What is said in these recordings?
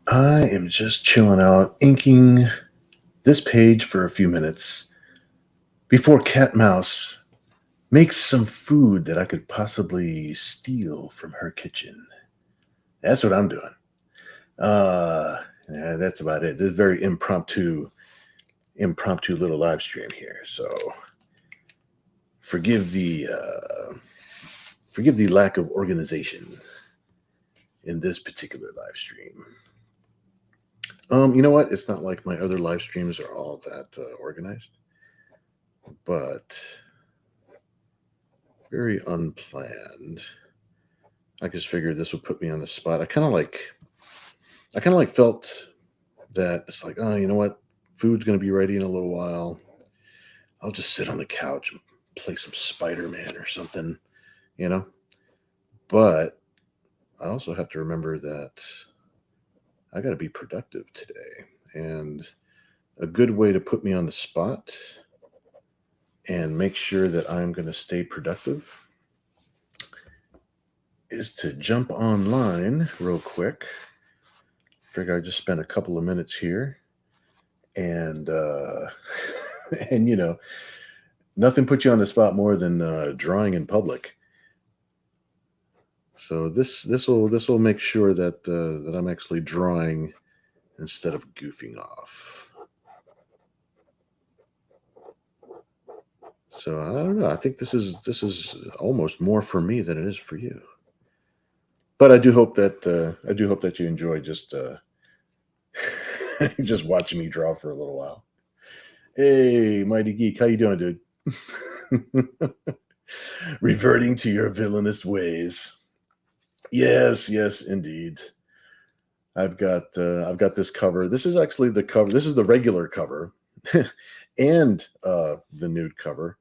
I am just chilling out, inking this page for a few minutes before Cat Mouse makes some food that I could possibly steal from her kitchen. That's what I'm doing. Uh, yeah, that's about it. This is very impromptu little live stream here. So forgive the forgive the lack of organization in this particular live stream. You know what? It's not like my other live streams are all that organized, but very unplanned. I just figured this would put me on the spot. I kind of like felt that it's like, oh, you know what? Food's going to be ready in a little while. I'll just sit on the couch and play some Spider-Man or something, you know? But I also have to remember that I got to be productive today. And a good way to put me on the spot and make sure that I'm going to stay productive is to jump online real quick. Figure I just spent a couple of minutes here and and nothing puts you on the spot more than drawing in public. So this will make sure that I'm actually drawing instead of goofing off. So I don't know. I think this is almost more for me than it is for you. But I do hope that you enjoy just just watching me draw for a little while. Hey, Mighty Geek, how you doing, dude? Reverting to your villainous ways. Yes, yes, indeed. I've got this cover. This is actually the cover. This is the regular cover, and the nude cover,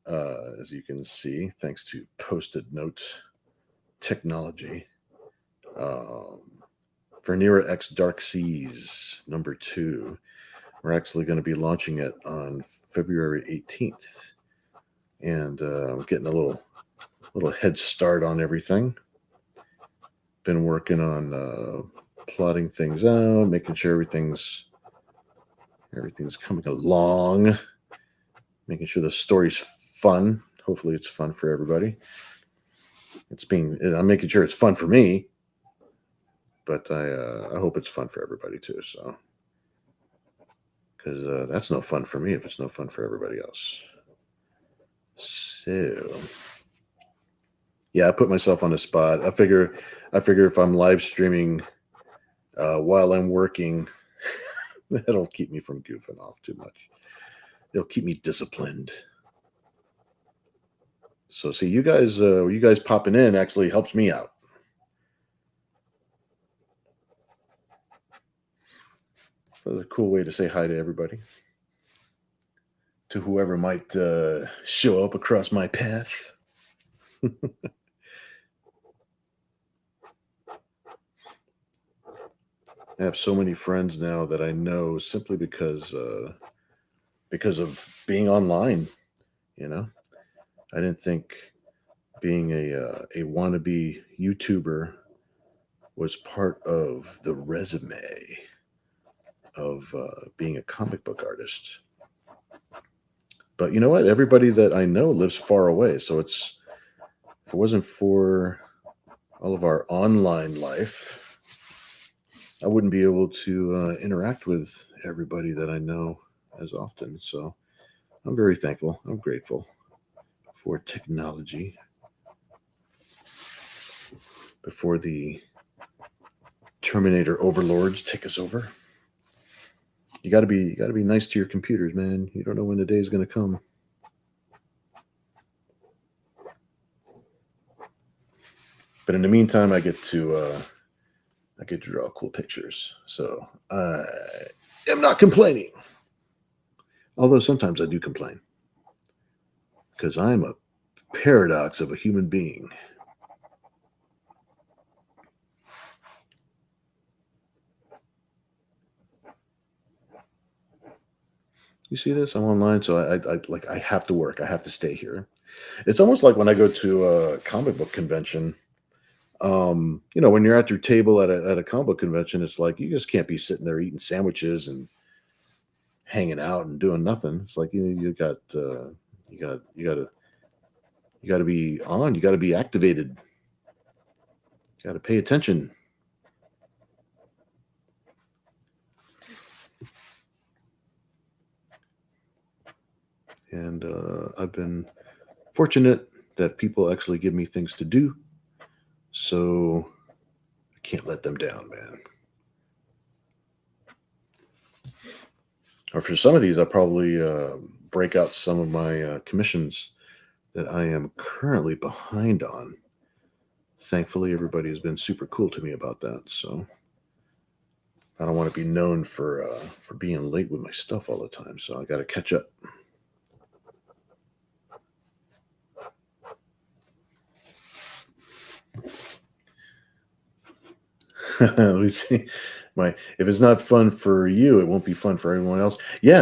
as you can see, thanks to Post-it note technology. Um, for Nearer X Dark Seas #2, we're actually going to be launching it on February 18th, and I'm getting a little head start on everything. Been working on plotting things out, making sure everything's coming along, making sure the story's fun. Hopefully, it's fun for everybody. I'm making sure it's fun for me, but I hope it's fun for everybody too. So, because that's no fun for me if it's no fun for everybody else. So, yeah, I put myself on the spot. I figure if I'm live streaming while I'm working, that'll keep me from goofing off too much. It'll keep me disciplined. So, see, you guys popping in actually helps me out. That's a cool way to say hi to everybody, to whoever might show up across my path. I have so many friends now that I know simply because of being online. You know, I didn't think being a wannabe YouTuber was part of the resume of being a comic book artist. But you know what? Everybody that I know lives far away, so if it wasn't for all of our online life, I wouldn't be able to interact with everybody that I know as often. So I'm very thankful. I'm grateful for technology before the Terminator overlords take us over. You gotta be nice to your computers, man. You don't know when the day is gonna come. But in the meantime, I get to draw cool pictures. So I am not complaining. Although sometimes I do complain because I'm a paradox of a human being. You see this? I'm online, so I have to work. I have to stay here. It's almost like when I go to a comic book convention. When you're at your table at a comic book convention, it's like you just can't be sitting there eating sandwiches and hanging out and doing nothing. It's like you got to be on. You got to be activated. You got to pay attention. And I've been fortunate that people actually give me things to do, so I can't let them down, man. Or for some of these, I'll probably break out some of my commissions that I am currently behind on. Thankfully, everybody has been super cool to me about that. So I don't want to be known for being late with my stuff all the time. So I got to catch up. Let me see. If it's not fun for you, it won't be fun for everyone else. Yeah,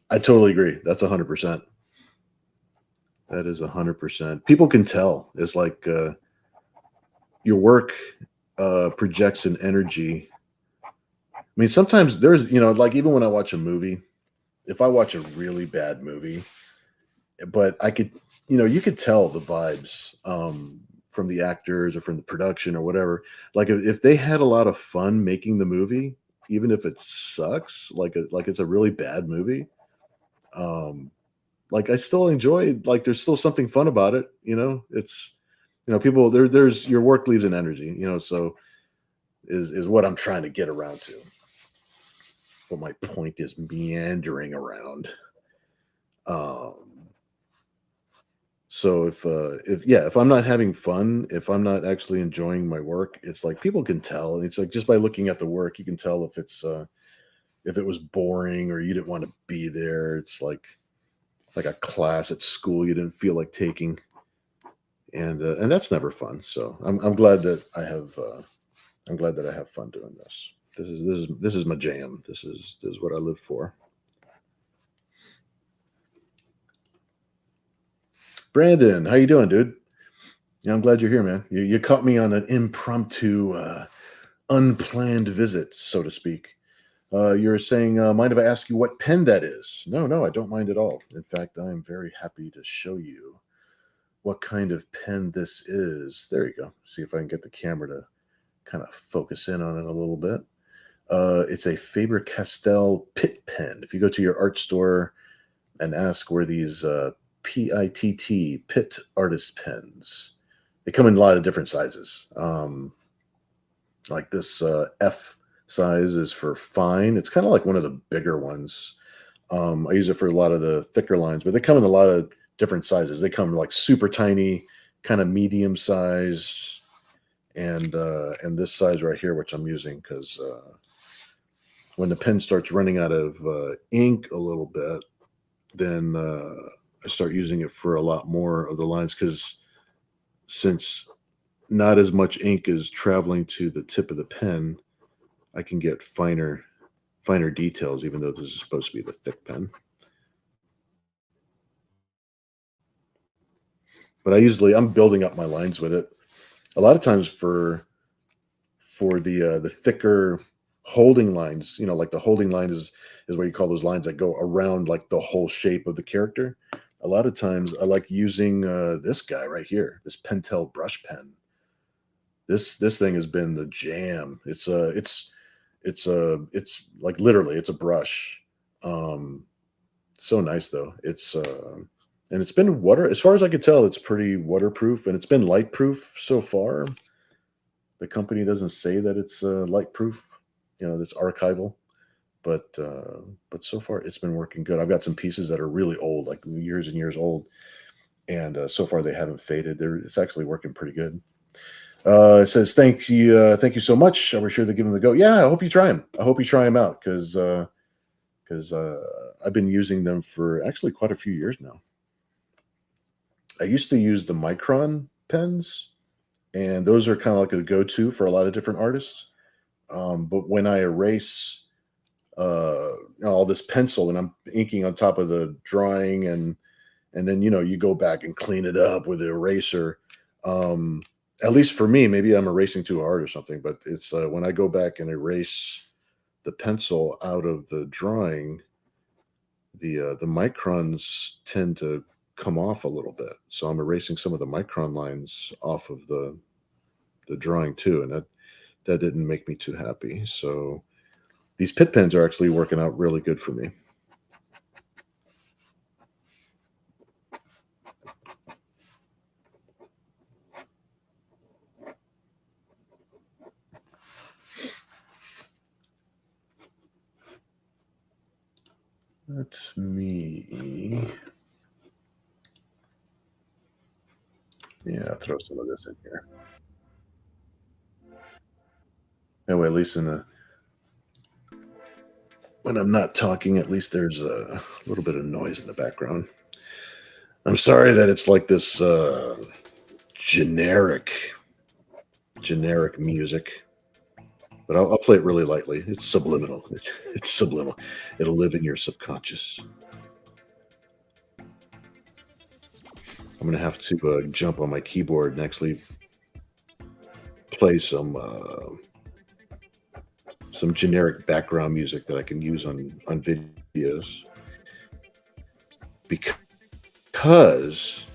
I totally agree. That's 100%. That is 100%. People can tell. It's like your work projects an energy. I mean, sometimes there's, like even when I watch a movie, if I watch a really bad movie, but I could, you could tell the vibes from the actors or from the production or whatever. Like if they had a lot of fun making the movie, even if it sucks, like it's a really bad movie, um, like I still enjoy. Like there's still something fun about it. It's people there's your work leaves an energy. So is what I'm trying to get around to. What my point is meandering around. Um, So if I'm not having fun, if I'm not actually enjoying my work, it's like people can tell. It's like just by looking at the work, you can tell if it was boring or you didn't want to be there. It's like a class at school you didn't feel like taking, and that's never fun. So I'm glad that I have fun doing this. This is my jam. This is what I live for. Brandon, how you doing, dude? Yeah, I'm glad you're here, man. You caught me on an impromptu, unplanned visit, so to speak. You're saying, mind if I ask you what pen that is? No, no, I don't mind at all. In fact, I am very happy to show you what kind of pen this is. There you go. See if I can get the camera to kind of focus in on it a little bit. It's a Faber Castell Pitt pen. If you go to your art store and ask where these PITT Pitt artist pens, they come in a lot of different sizes. Like this F size is for fine. It's kind of like one of the bigger ones. I use it for a lot of the thicker lines, but they come in a lot of different sizes. They come like super tiny, kind of medium size, and this size right here, which I'm using because when the pen starts running out of ink a little bit, then I start using it for a lot more of the lines because since not as much ink is traveling to the tip of the pen, I can get finer details, even though this is supposed to be the thick pen. But I'm building up my lines with it. A lot of times for the thicker holding lines, like the holding line is what you call those lines that go around like the whole shape of the character. A lot of times I like using this guy right here, this Pentel brush pen. This thing has been the jam. It's like literally it's a brush. Um, so nice though. And it's been water as far as I could tell. It's pretty waterproof and it's been light proof so far. The company doesn't say that it's light proof. That's archival, but so far it's been working good. I've got some pieces that are really old, like years and years old, and so far they haven't faded. It's actually working pretty good. It says thank you so much. Are we sure to give them a go? Yeah, I hope you try them. I hope you try them out because I've been using them for actually quite a few years now. I used to use the Micron pens, and those are kind of like a go-to for a lot of different artists. But when I erase all this pencil and I'm inking on top of the drawing, and then you go back and clean it up with the eraser. Um, At least for me, maybe I'm erasing too hard or something, but it's when I go back and erase the pencil out of the drawing, the microns tend to come off a little bit. So I'm erasing some of the micron lines off of the drawing too, and that didn't make me too happy. So these pit pens are actually working out really good for me. Let me, yeah, throw some of this in here. That way, at least in the when I'm not talking, at least there's a little bit of noise in the background. I'm sorry that it's like this generic, generic music, but I'll play it really lightly. It's subliminal. It's subliminal. It'll live in your subconscious. I'm gonna have to jump on my keyboard and actually play some generic background music that I can use on videos because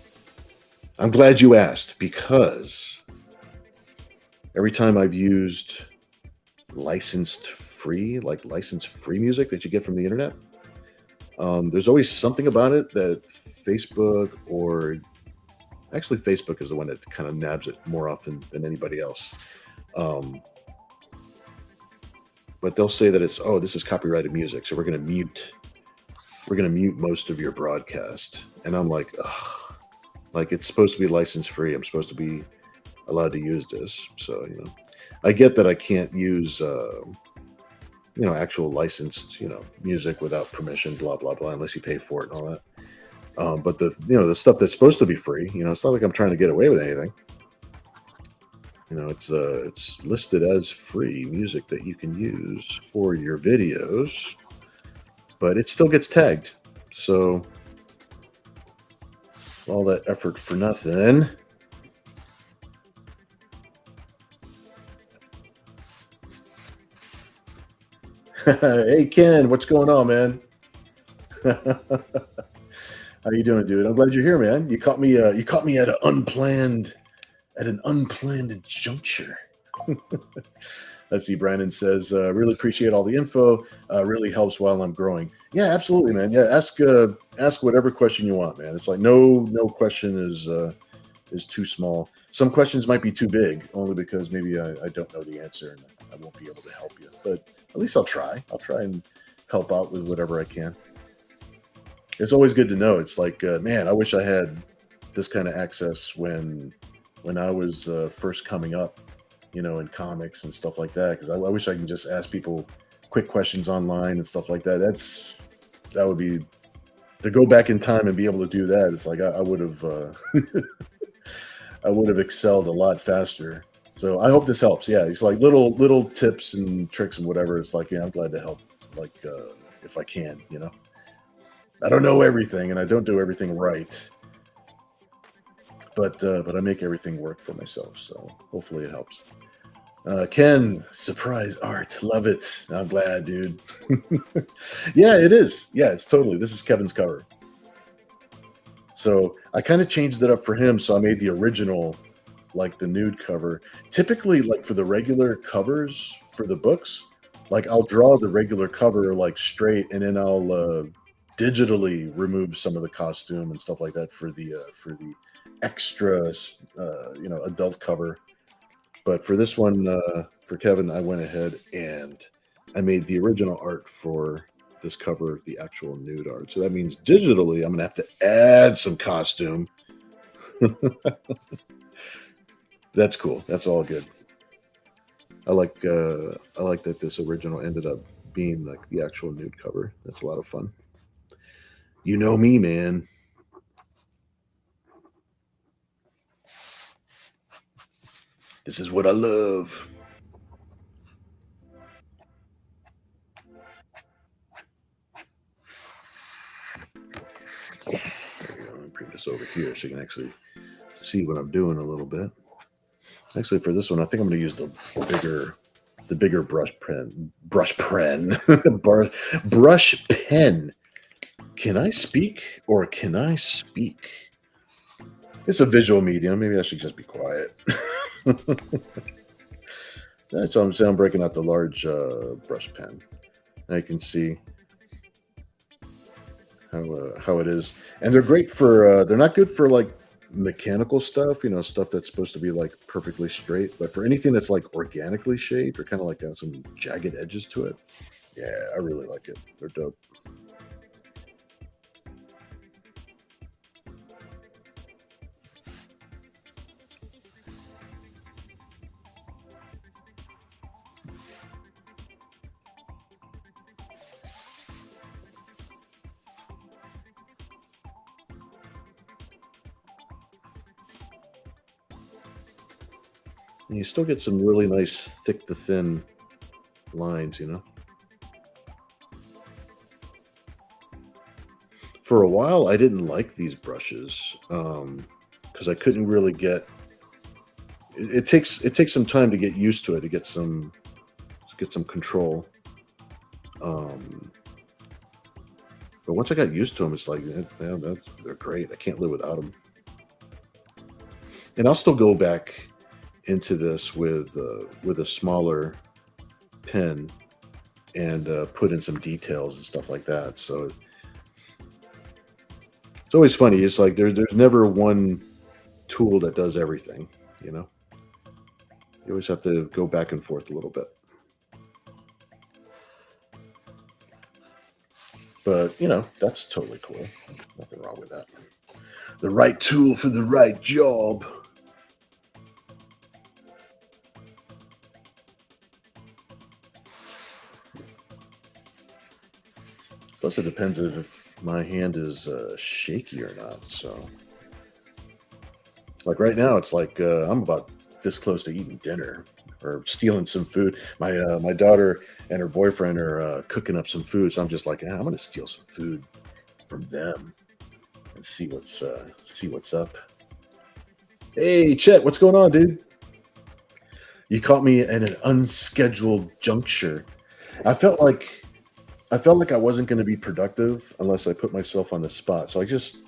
I'm glad you asked because every time I've used licensed free music that you get from the internet, there's always something about it that Facebook or actually Facebook is the one that kind of nabs it more often than anybody else. Um, but they'll say that it's, oh, this is copyrighted music, so we're gonna mute most of your broadcast. And I'm like, ugh, like it's supposed to be license free. I'm supposed to be allowed to use this. So, I get that I can't use actual licensed, music without permission, blah blah blah, unless you pay for it and all that. But the stuff that's supposed to be free, it's not like I'm trying to get away with anything. It's listed as free music that you can use for your videos, but it still gets tagged. So all that effort for nothing. Hey Ken, what's going on, man? How you doing, dude? I'm glad you're here, man. You caught me. You caught me at an unplanned juncture. Let's see. Brandon says, "Really appreciate all the info. Really helps while I'm growing." Yeah, absolutely, man. Yeah, ask whatever question you want, man. It's like no question is too small. Some questions might be too big, only because maybe I don't know the answer and I won't be able to help you. But at least I'll try. I'll try and help out with whatever I can. It's always good to know. It's like, man, I wish I had this kind of access when I was first coming up, in comics and stuff like that. Because I wish I can just ask people quick questions online and stuff like that. That would be to go back in time and be able to do that. It's like I would have I would have excelled a lot faster. So I hope this helps. Yeah, it's like little tips and tricks and whatever. It's like, yeah, I'm glad to help. Like if I can. I don't know everything and I don't do everything right, but I make everything work for myself. So hopefully it helps. Ken, surprise art, love it. I'm glad, dude. Yeah, it is. Yeah, it's totally. This is Kevin's cover. So I kind of changed it up for him. So I made the original, like the nude cover. Typically, like for the regular covers for the books, like I'll draw the regular cover like straight, and then I'll digitally remove some of the costume and stuff like that for the extra adult cover. But for this one, for Kevin, I went ahead and I made the original art for this cover, the actual nude art. So that means digitally, I'm gonna have to add some costume. That's cool. That's all good. I like that this original ended up being like the actual nude cover. That's a lot of fun. You know me, man. This is what I love. There we go. Let me bring this over here so you can actually see what I'm doing a little bit. Actually, for this one, I think I'm going to use bigger, the bigger brush pen. Can I speak or can I speak? It's a visual medium. Maybe I should just be quiet. So I'm breaking out the large brush pen. I can see how it is, and they're great for. They're not good for like mechanical stuff, stuff that's supposed to be like perfectly straight. But for anything that's like organically shaped or kind of like got some jagged edges to it, yeah, I really like it. They're dope. And you still get some really nice thick to thin lines. For a while, I didn't like these brushes because I couldn't really get. It takes some time to get used to it, to get some control. Um, but once I got used to them, it's like they're great. I can't live without them. And I'll still go back into this with a smaller pen and put in some details and stuff like that. So it's always funny. It's like there's never one tool that does everything. You know, you always have to go back and forth a little bit. But that's totally cool. Nothing wrong with that. The right tool for the right job. Plus, it depends if my hand is shaky or not. So, like right now, it's like I'm about this close to eating dinner or stealing some food. My daughter and her boyfriend are cooking up some food, so I'm just like, I'm gonna steal some food from them and see what's up. Hey, Chet, what's going on, dude? You caught me at an unscheduled juncture. I felt like I felt like I wasn't going to be productive unless I put myself on the spot. So this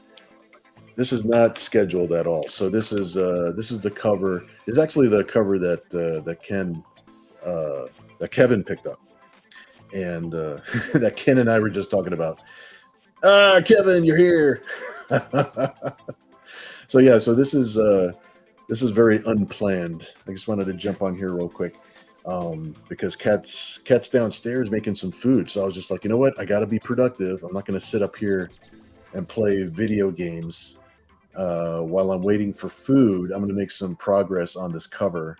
is not scheduled at all. So this is the cover. It's actually the cover uh, that Kevin picked up, and that Ken and I were just talking about. Kevin, you're here. So yeah, so this is very unplanned. I just wanted to jump on here real quick because cat's downstairs making some food. So I was just like, you know what? I got to be productive. I'm not going to sit up here and play video games while I'm waiting for food. I'm going to make some progress on this cover.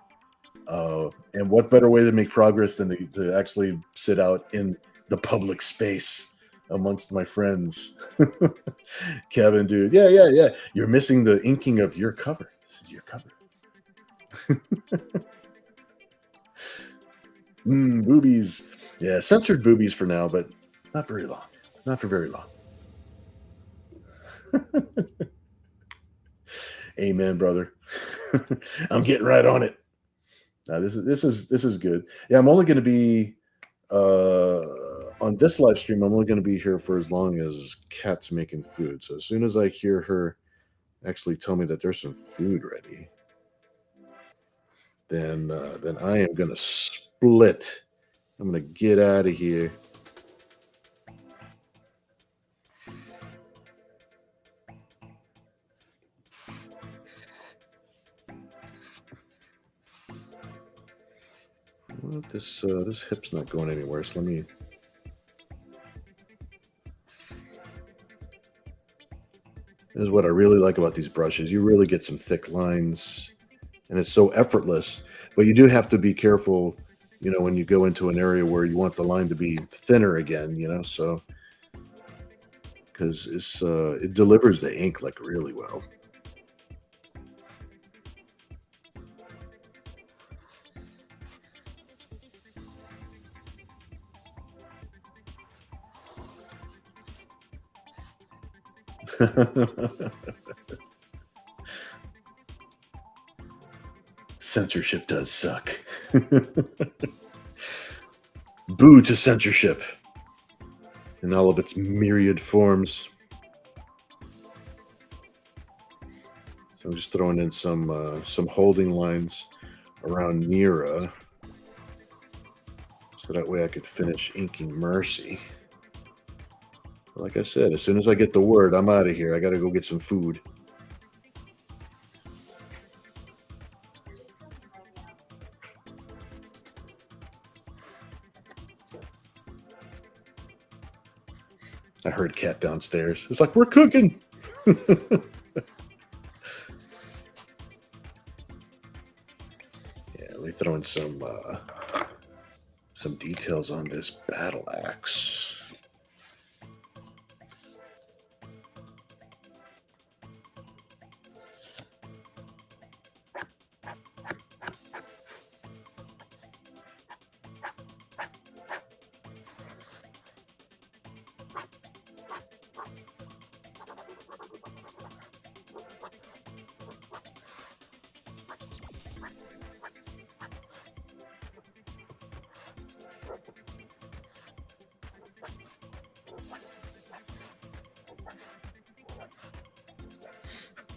And what better way to make progress than to actually sit out in the public space amongst my friends? Kevin, dude, yeah, yeah, yeah. You're missing the inking of your cover. This is your cover. Boobies. Yeah, censored boobies for now, but not very long. Not for very long. Amen, brother. I'm getting right on it. This is good. Yeah, I'm only going to be on this live stream. I'm only going to be here for as long as Kat's making food. So as soon as I hear her actually tell me that there's some food ready, then I am going to split. I'm going to get out of here. Well, this hip's not going anywhere. So let me. This is what I really like about these brushes. You really get some thick lines, and it's so effortless. But you do have to be careful, when you go into an area where you want the line to be thinner again. So because it delivers the ink like really well. Censorship does suck. Boo to censorship in all of its myriad forms. So I'm just throwing in some holding lines around Nira, so that way I could finish inking Mercy. Like I said, as soon as I get the word, I'm out of here. I got to go get some food. I heard Cat downstairs. It's like, we're cooking. Yeah, let me throw in some details on this battle axe.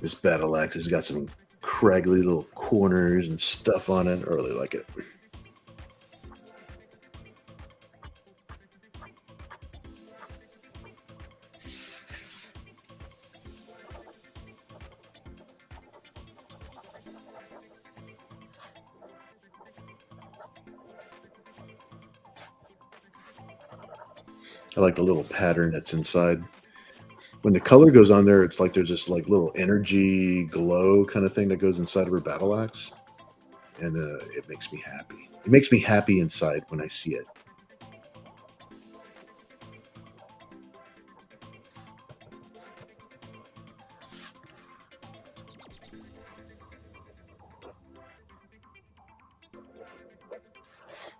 This battle axe has got some craggly little corners and stuff on it. I really like it. I like the little pattern that's inside. When the color goes on there, it's like there's this like little energy glow kind of thing that goes inside of her battle axe, and it makes me happy. It makes me happy inside when I see it.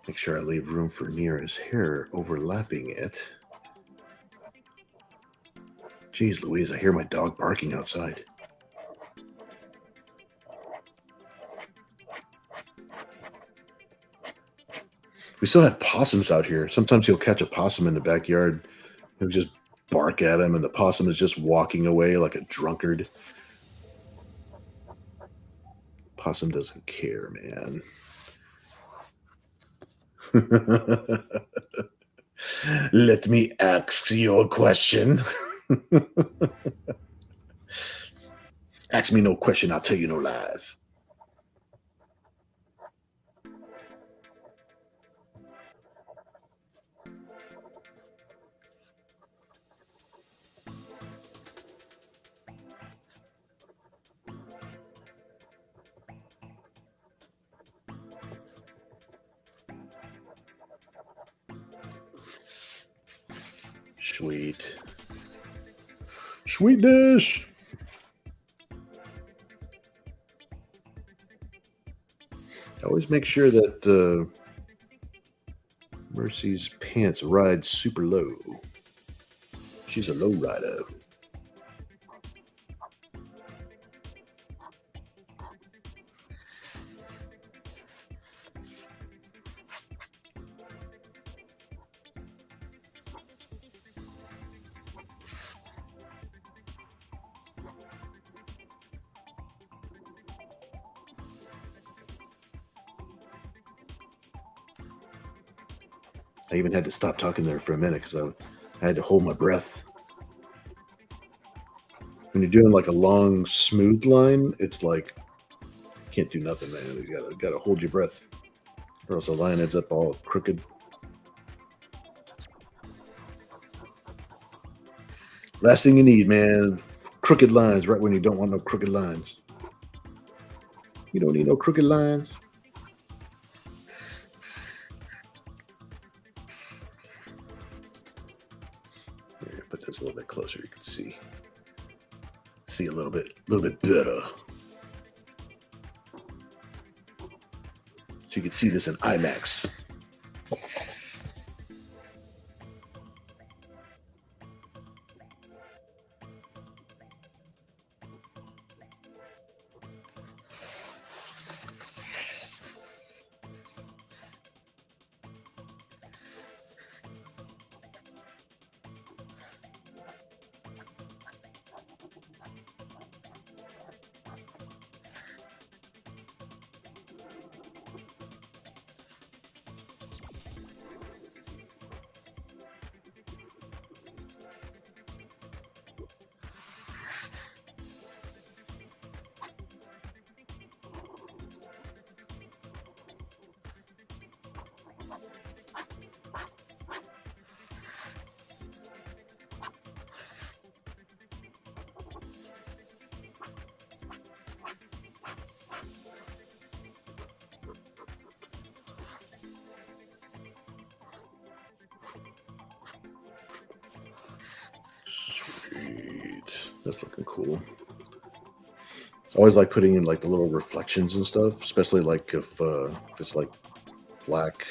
Make sure I leave room for Nira's hair overlapping it. Jeez Louise, I hear my dog barking outside. We still have possums out here. Sometimes you'll catch a possum in the backyard. He'll just bark at him, and the possum is just walking away like a drunkard. Possum doesn't care, man. Let me ask you a question. Ask me no question, I'll tell you no lies. Sweet. Sweet dish. Always make sure that Mercy's pants ride super low. She's a low rider. I even had to stop talking there for a minute because I had to hold my breath. When you're doing like a long, smooth line, it's like you can't do nothing, man. You gotta hold your breath, or else the line ends up all crooked. Last thing you need, man, crooked lines. Right when you don't want no crooked lines. You don't need no crooked lines. Here, put this a little bit closer. You can see a little bit better. So you can see this in IMAX. That's looking cool. I always like putting in like the little reflections and stuff, especially like if it's like black,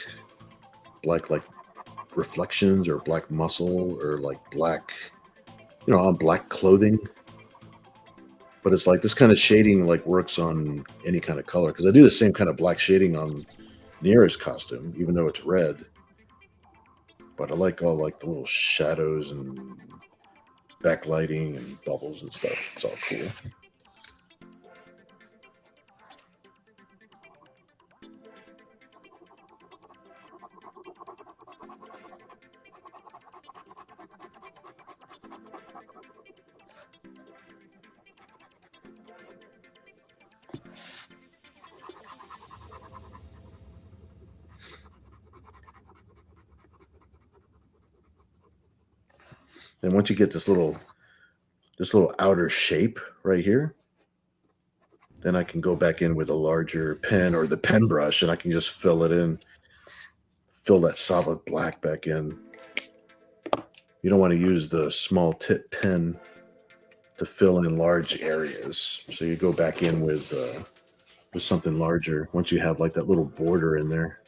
black like reflections or black muscle or like black, on black clothing. But it's like this kind of shading like works on any kind of color because I do the same kind of black shading on Nira's costume, even though it's red. But I like all like the little shadows and backlighting and bubbles and stuff. It's all cool. And once you get this little outer shape right here, then I can go back in with a larger pen or the pen brush and I can just fill it in, fill that solid black back in. You don't want to use the small tip pen to fill in large areas. So you go back in with something larger once you have like that little border in there.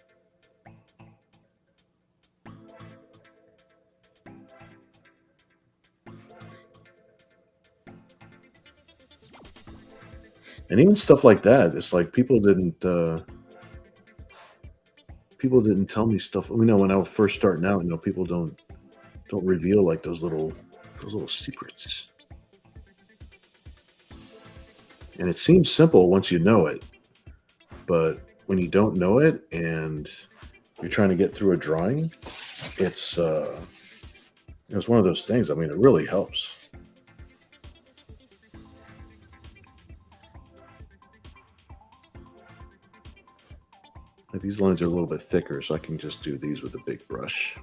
And even stuff like that, it's like people didn't tell me stuff. When I was first starting out, people don't reveal like those little secrets. And it seems simple once you know it, but when you don't know it and you're trying to get through a drawing, it's it's one of those things. I mean, it really helps. Like these lines are a little bit thicker, so I can just do these with a big brush.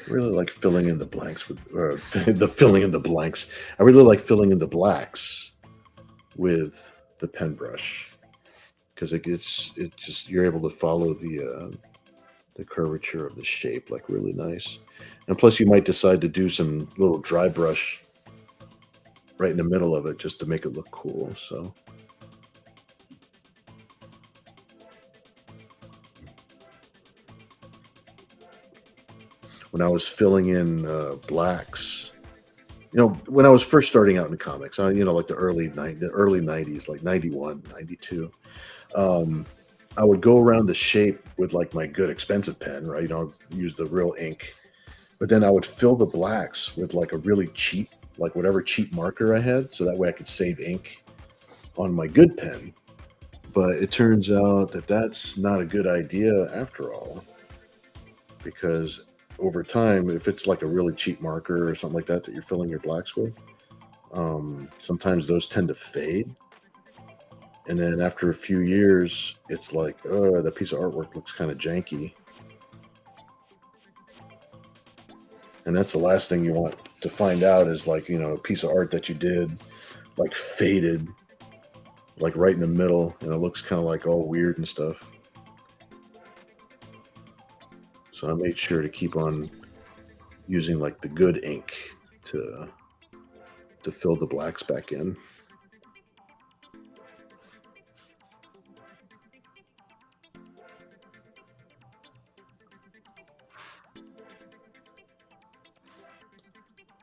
I really like filling in the blanks with the filling in the blanks. I really like filling in the blacks with the pen brush because it just you're able to follow the curvature of the shape like really nice. And plus, you might decide to do some little dry brush right in the middle of it just to make it look cool. So when I was filling in blacks, when I was first starting out in comics, like the early '90s, like '91, '92. Um, I would go around the shape with like my good expensive pen, right? I'd use the real ink, but then I would fill the blacks with like a really cheap, like whatever cheap marker I had, so that way I could save ink on my good pen. But it turns out that that's not a good idea after all, because over time, if it's like a really cheap marker or something like that that you're filling your blacks with, sometimes those tend to fade. And then after a few years, it's like, that piece of artwork looks kind of janky. And that's the last thing you want to find out is like, a piece of art that you did like faded, like right in the middle, and it looks kind of like all weird and stuff. So I made sure to keep on using like the good ink to to fill the blacks back in.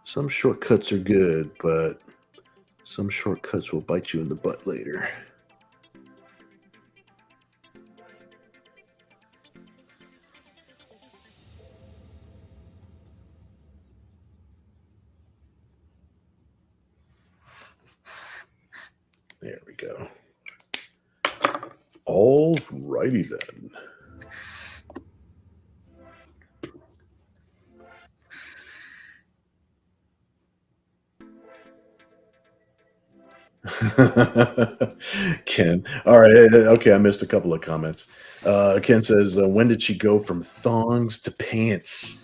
Some shortcuts are good, but some shortcuts will bite you in the butt later. There we go. All righty then. Ken. All right. Okay. I missed a couple of comments. Ken says, when did she go from thongs to pants?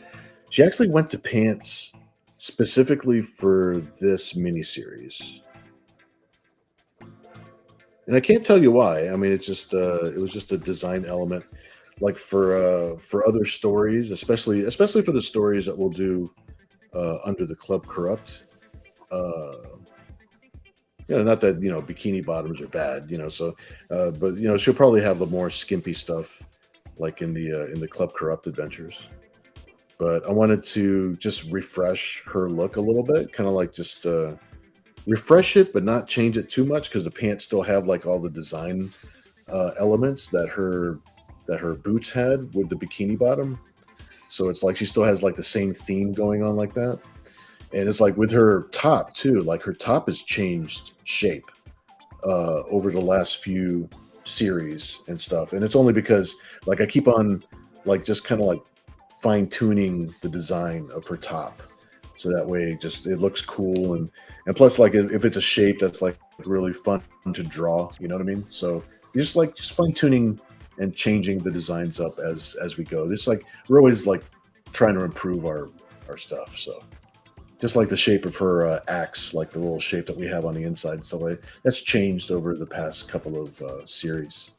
She actually went to pants specifically for this miniseries. And I can't tell you why. I mean, it's just it was just a design element. Like for other stories, especially for the stories that we'll do under the Club Corrupt. Uh, not that bikini bottoms are bad, but she'll probably have the more skimpy stuff, like in the Club Corrupt adventures. But I wanted to just refresh her look a little bit, kind of like just refresh it, but not change it too much because the pants still have like all the design elements that her boots had with the bikini bottom. So it's like she still has like the same theme going on like that. And it's like with her top too, like her top has changed shape over the last few series and stuff. And it's only because like I keep on like just kind of like fine tuning the design of her top. So that way just it looks cool and plus like if it's a shape that's like really fun to draw, you know what I mean? So you just fine tuning and changing the designs up as we go. This like we're always like trying to improve our stuff. So just like the shape of her axe, like the little shape that we have on the inside. So like, that's changed over the past couple of series.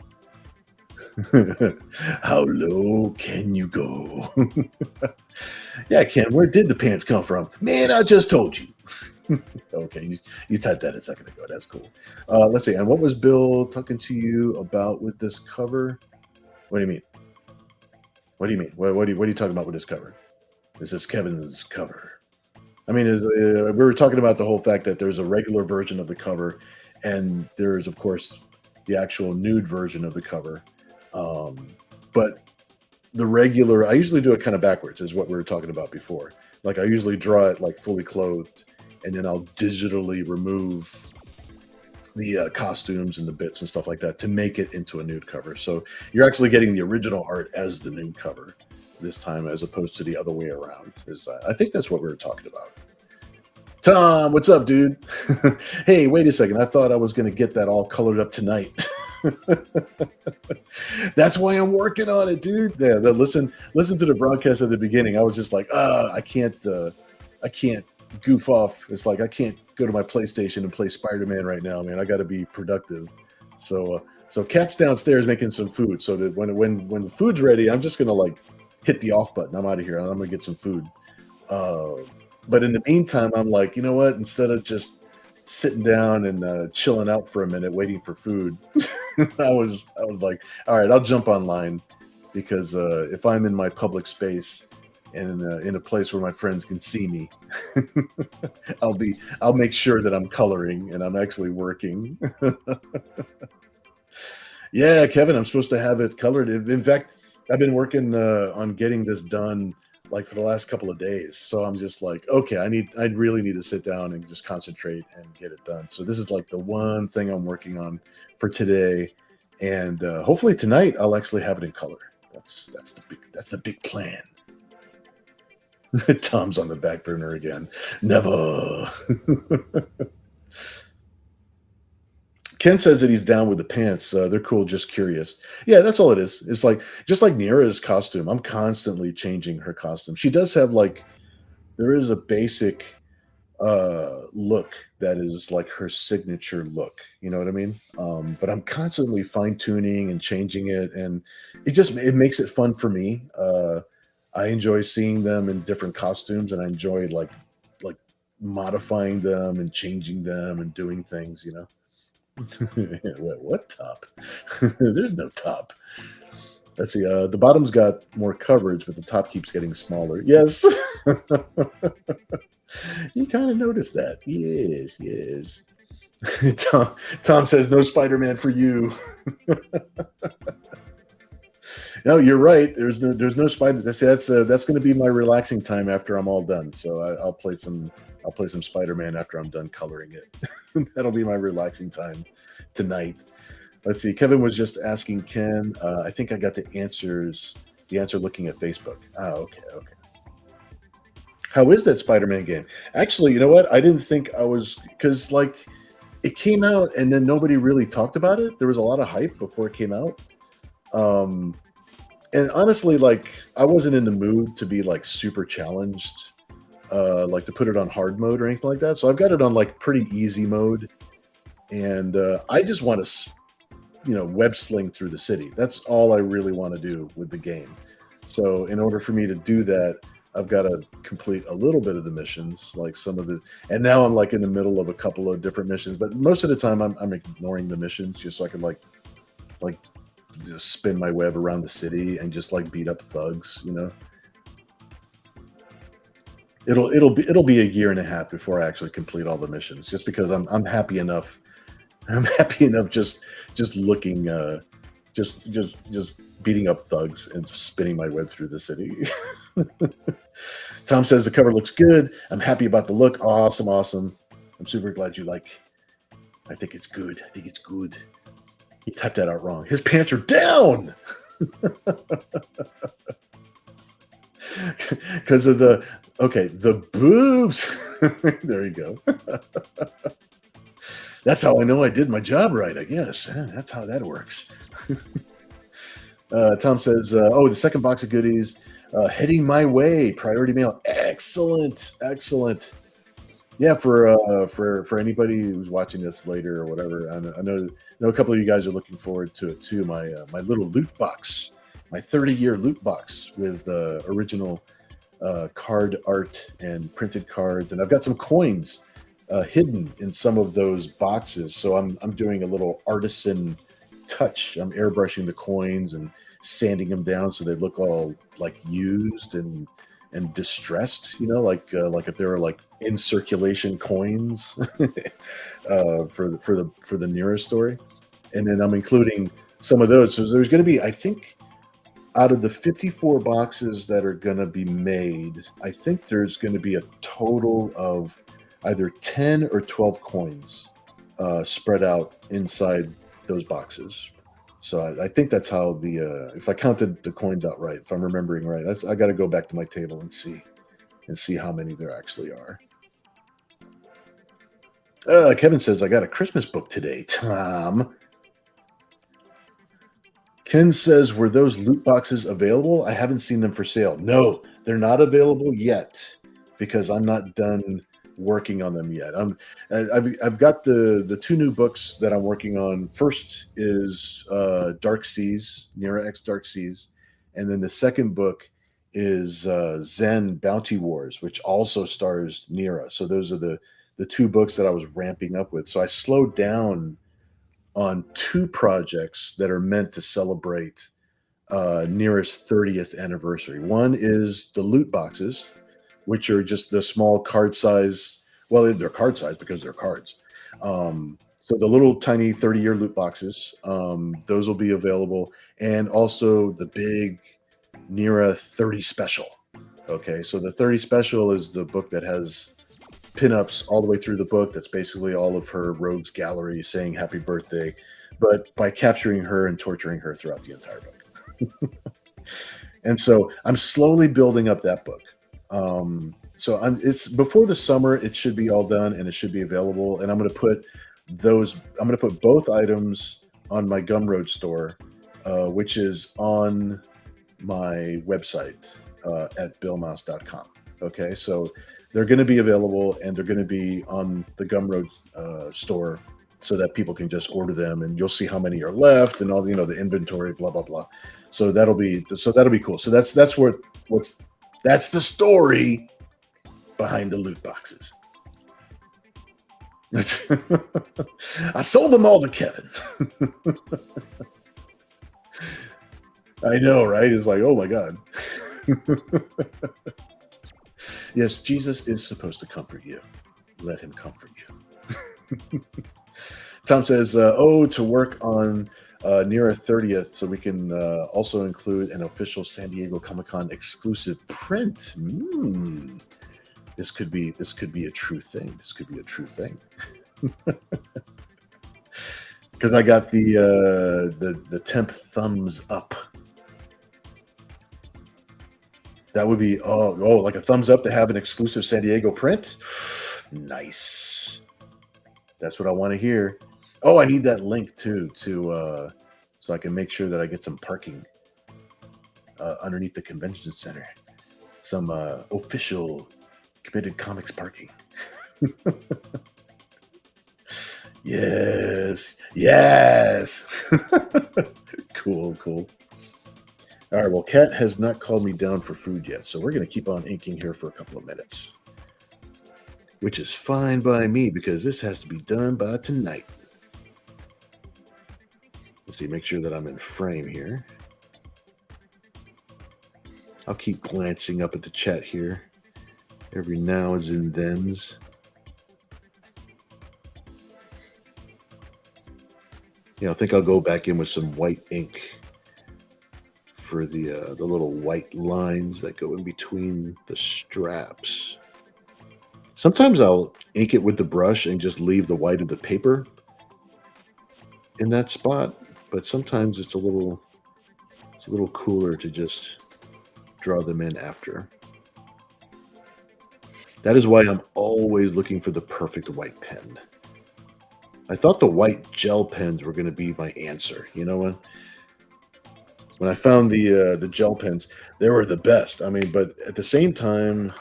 How low can you go? Yeah, Ken, where did the pants come from? Man, I just told you. Okay, you typed that a second ago. That's cool. Let's see. And what was Bill talking to you about with this cover? What do you mean? What do you mean? What are you talking about with this cover? This is Kevin's cover. I mean, we were talking about the whole fact that there's a regular version of the cover, and there's, of course, the actual nude version of the cover. But the regular, I usually do it kind of backwards, is what we were talking about before. Like, I usually draw it like fully clothed, and then I'll digitally remove the costumes and the bits and stuff like that to make it into a nude cover. So you're actually getting the original art as the nude cover this time, as opposed to the other way around. Is I think that's what we were talking about. Tom, what's up, dude? Hey, wait a second. I thought I was going to get that all colored up tonight. That's why I'm working on it, dude. Yeah, listen to the broadcast at the beginning. I was just like, I can't goof off. It's like I can't go to my PlayStation and play Spider-Man right now, man. I got to be productive. So Cat's downstairs making some food. So that when the food's ready, I'm just gonna like hit the off button. I'm out of here. I'm gonna get some food. Uh, but in the meantime, I'm like, you know what? Instead of just sitting down and chilling out for a minute, waiting for food, I was like, all right, I'll jump online because if I'm in my public space and in a place where my friends can see me, I'll make sure that I'm coloring and I'm actually working. Yeah, Kevin, I'm supposed to have it colored. In fact, I've been working on getting this done like for the last couple of days. So I'm just like, okay, I really need to sit down and just concentrate and get it done. So this is like the one thing I'm working on for today, and hopefully tonight I'll actually have it in color. That's the big plan. Tom's on the back burner again. Never. Ken says that he's down with the pants. They're cool, just curious. Yeah, that's all it is. It's like just like Nira's costume. I'm constantly changing her costume. She does have like there is a basic look that is like her signature look. You know what I mean? But I'm constantly fine tuning and changing it, and it makes it fun for me. I enjoy seeing them in different costumes, and I enjoy like modifying them and changing them and doing things. What top? There's no top. Let's see. The bottom's got more coverage, but the top keeps getting smaller. Yes. You kind of noticed that. Yes, yes. Tom says no Spider-Man for you. No, you're right. There's no spider. That's going to be my relaxing time after I'm all done. So I'll play some Spider-Man after I'm done coloring it. That'll be my relaxing time. tonight. Let's see. Kevin was just asking Ken. I think I got the answer looking at Facebook. Oh, okay, okay. How is that Spider-Man game? Actually, you know what? I didn't think I was because like it came out and then nobody really talked about it. There was a lot of hype before it came out. Um, and honestly, like I wasn't in the mood to be like super challenged, like to put it on hard mode or anything like that. So I've got it on like pretty easy mode, and I just want to, web sling through the city. That's all I really want to do with the game. So in order for me to do that, I've got to complete a little bit of the missions, like some of the, and now I'm like in the middle of a couple of different missions, but most of the time I'm ignoring the missions just so I can like just spin my web around the city and just like beat up thugs. It'll be a year and a half before I actually complete all the missions, just because I'm happy enough. I'm happy enough just looking, just beating up thugs and spinning my web through the city. Tom says the cover looks good. I'm happy about the look. Awesome, awesome. I'm super glad you like. I think it's good. I think it's good. He typed that out wrong. His pants are down because of the boobs. There you go. That's how I know I did my job right, I guess. That's how that works. Tom says, "Oh, the second box of goodies heading my way. Priority mail. Excellent, excellent. Yeah, for anybody who's watching this later or whatever, I know a couple of you guys are looking forward to it too. My little loot box, my 30-year loot box with original card art and printed cards, and I've got some coins hidden in some of those boxes. So I'm doing a little artisan touch. I'm airbrushing the coins and sanding them down so they look all like used and distressed. Like if they were like in circulation coins for the nearest story. And then I'm including some of those. So there's going to be, I think, out of the 54 boxes that are going to be made, I think there's going to be a total of either 10 or 12 coins spread out inside those boxes. So I think that's how if I counted the coins out right, if I'm remembering right, I got to go back to my table and see how many there actually are. Kevin says, I got a Christmas book today, Tom. Ken says, were those loot boxes available? I haven't seen them for sale. No, they're not available yet because I'm not done working on them yet. I've got the two new books that I'm working on. First is Dark Seas, Nira X Dark Seas, and then the second book is Zen Bounty Wars, which also stars Nira. So those are the two books that I was ramping up with. So I slowed down on two projects that are meant to celebrate Nira's 30th anniversary. One is the loot boxes, which are just the small card size. Well, they're card size because they're cards. So the little tiny 30-year loot boxes, those will be available. And also the big Nira 30 special. Okay, so the 30 special is the book that has pinups all the way through the book. That's basically all of her rogues gallery saying happy birthday, but by capturing her and torturing her throughout the entire book. And so I'm slowly building up that book. So it's before the summer, it should be all done and it should be available. And I'm going to put both items on my Gumroad store, which is on my website at billmouse.com. Okay, so they're going to be available and they're going to be on the Gumroad store so that people can just order them and you'll see how many are left and all the inventory, blah blah blah. So that'll be cool. So that's the story behind the loot boxes. I sold them all to Kevin. I know, right? It's like, oh my God. Yes, Jesus is supposed to comfort you. Let him comfort you. Tom says, to work on Nira 30th, so we can also include an official San Diego Comic-Con exclusive print. This could be a true thing. This could be a true thing. because I got the temp thumbs up. That would be like a thumbs up to have an exclusive San Diego print. Nice. That's what I want to hear. Oh, I need that link too to so I can make sure that I get some parking underneath the convention center. Some official committed comics parking. Yes. Yes. Cool, cool. All right. Well, Kat has not called me down for food yet, so we're going to keep on inking here for a couple of minutes, which is fine by me because this has to be done by tonight. Let's see, make sure that I'm in frame here. I'll keep glancing up at the chat here every now and thens. Yeah, I think I'll go back in with some white ink for the little white lines that go in between the straps. Sometimes I'll ink it with the brush and just leave the white of the paper in that spot, but sometimes it's a little cooler to just draw them in after. That is why I'm always looking for the perfect white pen. I thought the white gel pens were going to be my answer. You know what? When I found the gel pens, they were the best. I mean, but at the same time,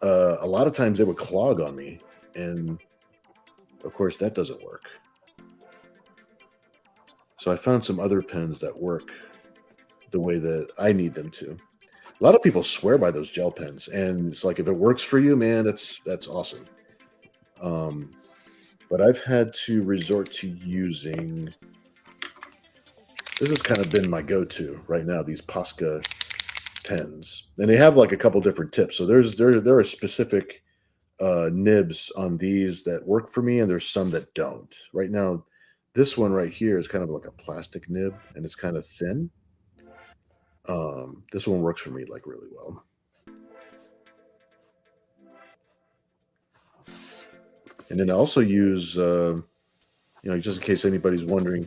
a lot of times they would clog on me, and of course that doesn't work. So I found some other pens that work the way that I need them to. A lot of people swear by those gel pens, and it's like if it works for you, man, that's awesome. But I've had to resort to using. This has kind of been my go-to right now. These Posca pens, and they have like a couple different tips. So there are specific nibs on these that work for me, and there's some that don't. Right now, this one right here is kind of like a plastic nib, and it's kind of thin. This one works for me like really well. And then I also use, just in case anybody's wondering,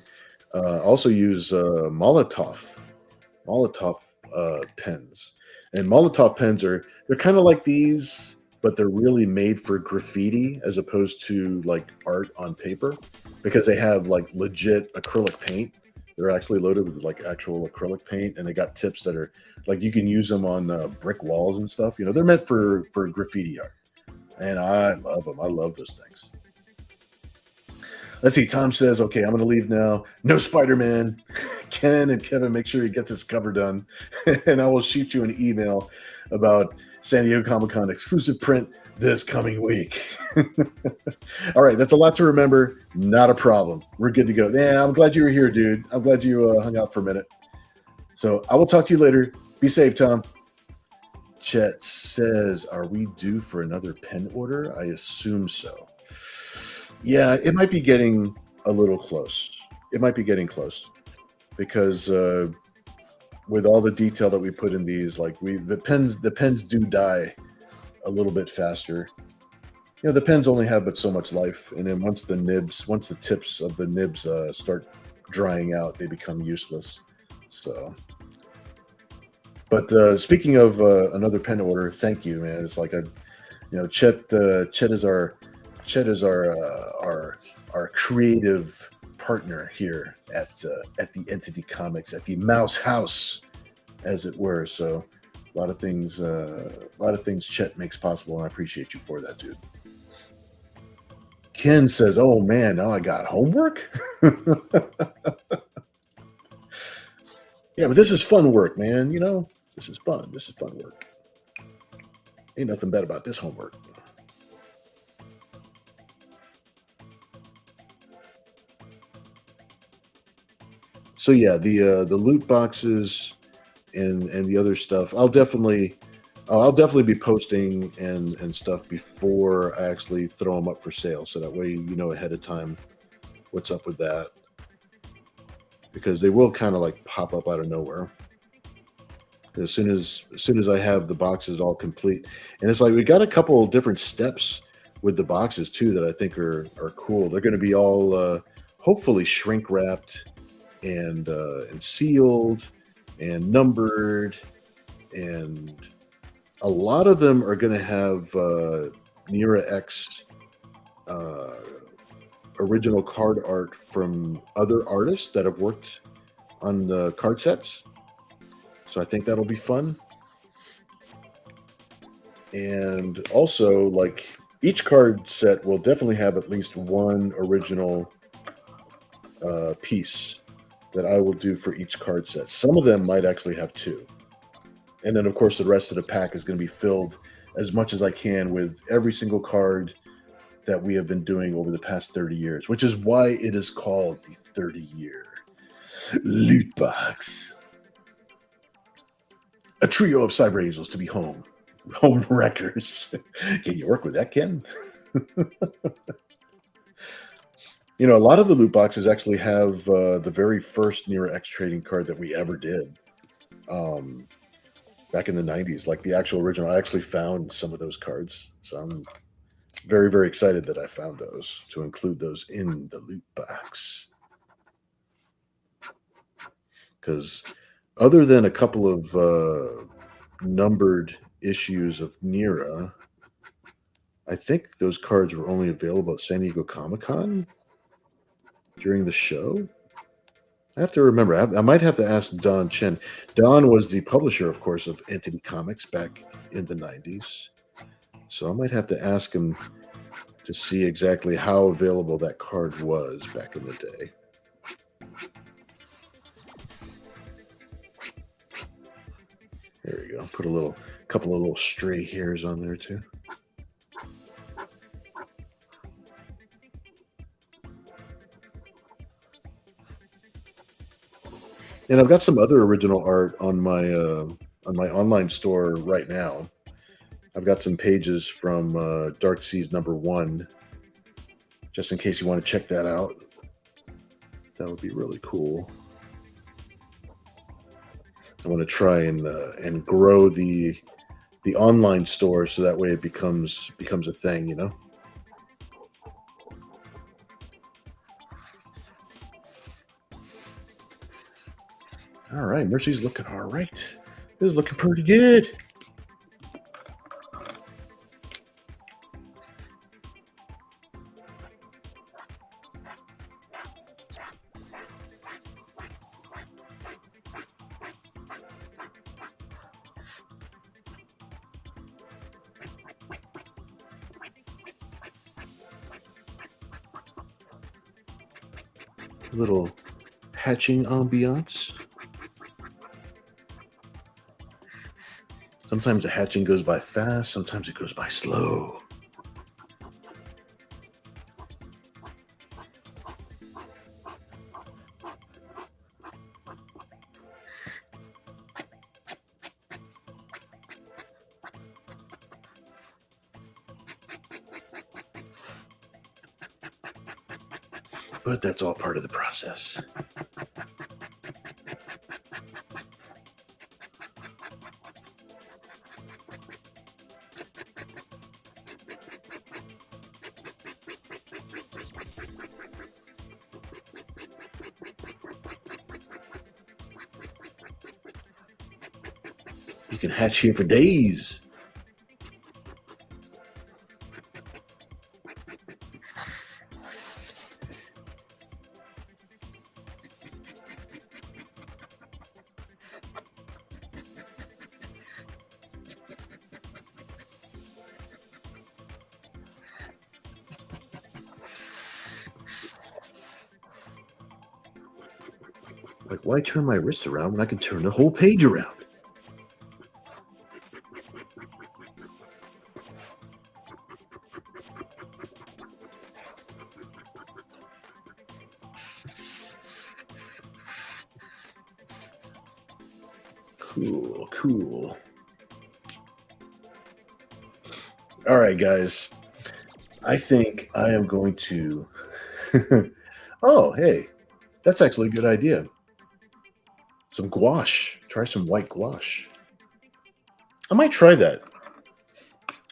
also use Molotov pens. And Molotov pens they're kind of like these, but they're really made for graffiti as opposed to like art on paper because they have like legit acrylic paint. They're actually loaded with like actual acrylic paint, and they got tips that are like you can use them on brick walls and stuff. You know, they're meant for graffiti art, and I love them. I love those things. Let's see. Tom says, "Okay, I'm going to leave now. No Spider-Man. Ken and Kevin, make sure he gets his cover done, and I will shoot you an email about San Diego Comic-Con exclusive print this coming week." All right, that's a lot to remember. Not a problem. We're good to go. Yeah, I'm glad you were here, dude. I'm glad you hung out for a minute. So I will talk to you later. Be safe, Tom. Chet says, "Are we due for another pen order?" I assume so. Yeah, it might be getting a little close. It might be getting close because with all the detail that we put in these, like the pens do die a little bit faster. You know, the pens only have but so much life, and then once the tips of the nibs start drying out, they become useless. So, but speaking of another pen order, thank you, man. It's like Chet is our creative partner here at the Entity Comics, at the Mouse House, as it were. So a lot of things Chet makes possible, and I appreciate you for that, dude. Ken says, "Oh man, now I got homework." Yeah, but this is fun work, man. You know, this is fun. This is fun work. Ain't nothing bad about this homework. So yeah, the loot boxes and the other stuff, I'll definitely be posting and stuff before I actually throw them up for sale, so that way you know ahead of time what's up with that, because they will kind of like pop up out of nowhere as soon as I have the boxes all complete. And it's like we got a couple different steps with the boxes too that I think are cool. They're going to be hopefully shrink wrapped and sealed and numbered, and a lot of them are going to have Nira X uh, original card art from other artists that have worked on the card sets. So I think that'll be fun. And also, like, each card set will definitely have at least one original piece that I will do for each card set. Some of them might actually have two. And then, of course, the rest of the pack is going to be filled as much as I can with every single card that we have been doing over the past 30 years, which is why it is called the 30-year loot box. A trio of cyber angels to be home wreckers. Can you work with that, Ken? You know, a lot of the loot boxes actually have the very first Nira X trading card that we ever did back in the 90s, like the actual original. I actually found some of those cards. So I'm very, very excited that I found those to include those in the loot box. Because other than a couple of numbered issues of Nira, I think those cards were only available at San Diego Comic-Con during the show. I have to remember. I might have to ask Don Chen. Don was the publisher, of course, of Entity Comics back in the 90s. So I might have to ask him to see exactly how available that card was back in the day. There we go. Put a couple of little stray hairs on there too. And I've got some other original art on my online store right now. I've got some pages from Dark Seas #1, just in case you want to check that out. That would be really cool. I want to try and grow the online store so that way it becomes a thing, you know. All right, Mercy's looking all right. This is looking pretty good. A little hatching ambiance. Sometimes the hatching goes by fast, sometimes it goes by slow. But that's all part of the process. You can hatch here for days. Like, why turn my wrist around when I can turn the whole page around? Cool, cool. All right, guys. I think I am going to. Oh, hey, that's actually a good idea. Some gouache. Try some white gouache. I might try that.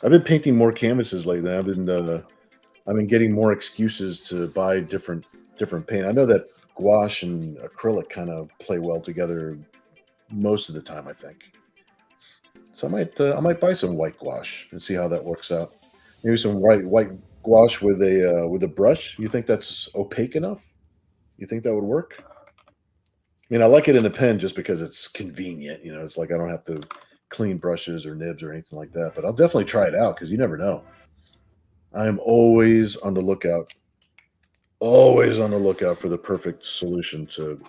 I've been painting more canvases lately. I've been getting more excuses to buy different different paint. I know that gouache and acrylic kind of play well together most of the time, I think. So I might buy some white gouache and see how that works out. Maybe some white gouache with a brush. You think that's opaque enough? You think that would work? I mean, I like it in a pen just because it's convenient. You know, it's like I don't have to clean brushes or nibs or anything like that. But I'll definitely try it out because you never know. I am always on the lookout for the perfect solution to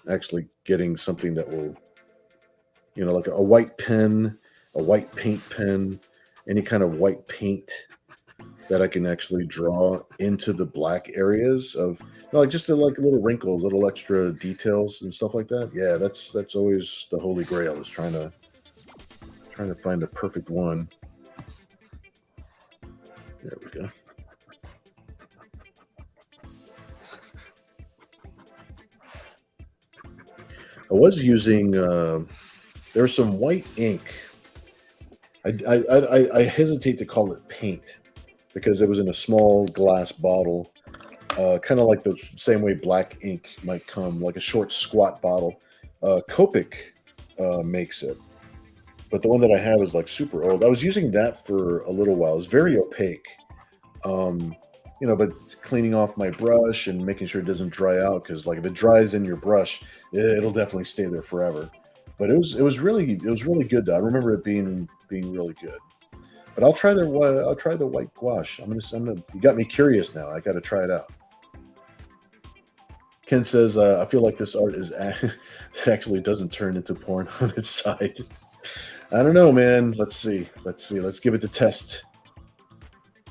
actually getting something that will, like a white pen, a white paint pen, any kind of white paint that I can actually draw into the black areas of, like just the like little wrinkles, little extra details and stuff like that. Yeah, that's always the holy grail is trying to find the perfect one. There we go. I was using there's some white ink. I hesitate to call it paint because it was in a small glass bottle, kind of like the same way black ink might come, like a short, squat bottle. Copic makes it, but the one that I have is like super old. I was using that for a little while. It's very opaque, but cleaning off my brush and making sure it doesn't dry out because, like, if it dries in your brush, it'll definitely stay there forever. But it was really good. Though. I remember it being really good. But I'll try the white gouache. You got me curious now. I got to try it out. Ken says, I feel like this art it actually doesn't turn into porn on its side. I don't know, man. Let's see. Let's give it the test.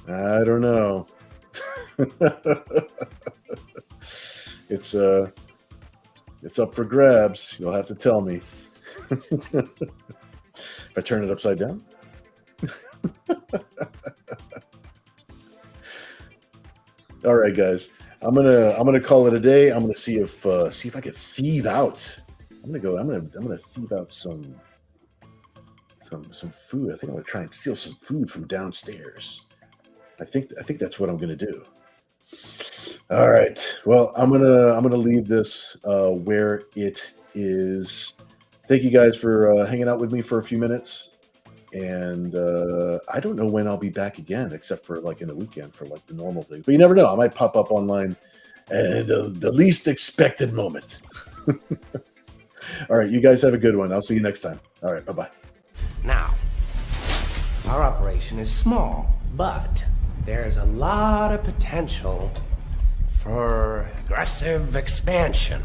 I don't know. It's up for grabs. You'll have to tell me. If I turn it upside down. All right, guys. I'm gonna call it a day. I'm gonna see if I can thieve out. I'm gonna thieve out some food. I think I'm gonna try and steal some food from downstairs. I think that's what I'm gonna do. All right. Well, I'm gonna leave this where it is. Thank you guys for hanging out with me for a few minutes. And I don't know when I'll be back again, except for like in the weekend for like the normal thing. But you never know. I might pop up online at the least expected moment. All right. You guys have a good one. I'll see you next time. All right. Bye-bye. Now, our operation is small, but there's a lot of potential for aggressive expansion.